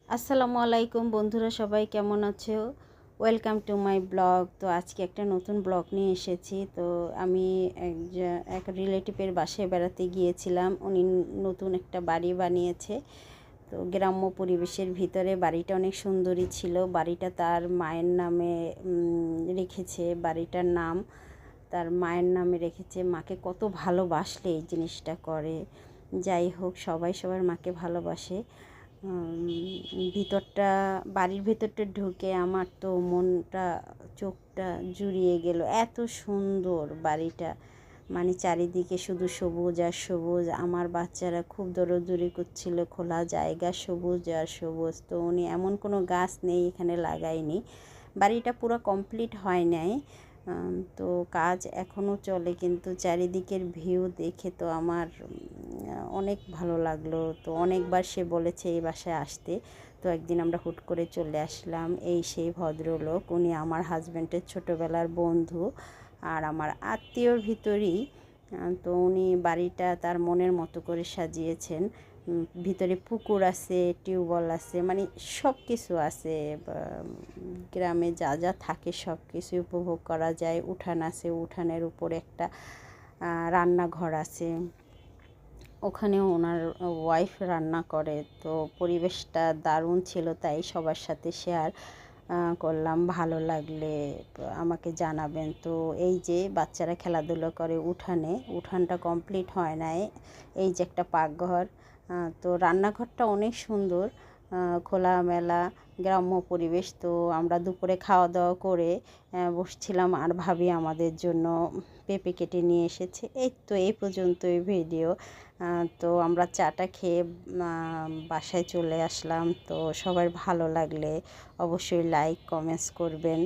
আসসালামু আলাইকুম বন্ধুরা, সবাই কেমন আছো? Welcome to my blog. তো আজকে একটা নতুন ব্লগ নিয়ে এসেছি। তো আমি এক রিলেটিভের বাসায় বেড়াতে গিয়েছিলাম। উনি নতুন একটা বাড়ি বানিয়েছে। তো গ্রাম্য পরিবেশের ভিতরে বাড়িটা অনেক সুন্দরই ছিল। বাড়িটা তার মায়ের নামে রেখেছে। বাড়িটার নাম তার মায়ের নামে রেখেছে। মাকে কত ভালোবাসলে এই জিনিসটা করে। যাই হোক, সবাই সবার মাকে ভালোবাসে। ভিতরটা, বাড়ির ভেতরটা ঢুকে আমার তো মনটা, চোখটা জুড়িয়ে গেল। এত সুন্দর বাড়িটা, মানে চারিদিকে শুধু সবুজ আর সবুজ। আমার বাচ্চারা খুব দৌড়াদৌড়ি করছিল, খোলা জায়গা, সবুজ আর সবুজ। তো উনি এমন কোনো গাছ নেই এখানে লাগায়নি। বাড়িটা পুরো কমপ্লিট হয় নাই, তো কাজ এখনও চলে, কিন্তু চারিদিকের ভিউ দেখে তো আমার অনেক ভালো লাগলো। তো অনেকবার সে বলেছে এই বাসায় আসতে। তো একদিন আমরা হুট করে চলে আসলাম। এই সেই ভদ্রলোক, উনি আমার হাজব্যান্ডের ছোটোবেলার বন্ধু আর আমার আত্মীয়র ভিতরেই। তো উনি বাড়িটা তার মনের মতো করে সাজিয়েছেন। ভিতরে পুকুর আছে, টিউবওয়েল আছে, মানে সব কিছু আছে। গ্রামে যা যা থাকে সব কিছু উপভোগ করা যায়। উঠান আছে, উঠানের উপরে একটা রান্নাঘর আছে, ওখানেও ওনার ওয়াইফ রান্না করে। তো পরিবেশটা দারুণ ছিল, তাই সবার সাথে শেয়ার করলাম। ভালো লাগলে আমাকে জানাবেন। তো এই যে বাচ্চারা খেলাধুলো করে উঠানে, উঠানটা কমপ্লিট হয় নাই। এই যে একটা পাকঘর, তো রান্নাঘরটা অনেক সুন্দর, খোলামেলা গ্রাম্য পরিবেশ। তো আমরা দুপুরে খাওয়া দাওয়া করে বসছিলাম, আর ভাবি আমাদের জন্য পেঁপে কেটে নিয়ে এসেছে। এই তো এই পর্যন্তই ভিডিও। তো আমরা চাটা খেয়ে বাসায় চলে আসলাম। তো সবার ভালো লাগলে অবশ্যই লাইক কমেন্টস করবেন।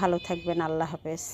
ভালো থাকবেন। আল্লাহ হাফেজ।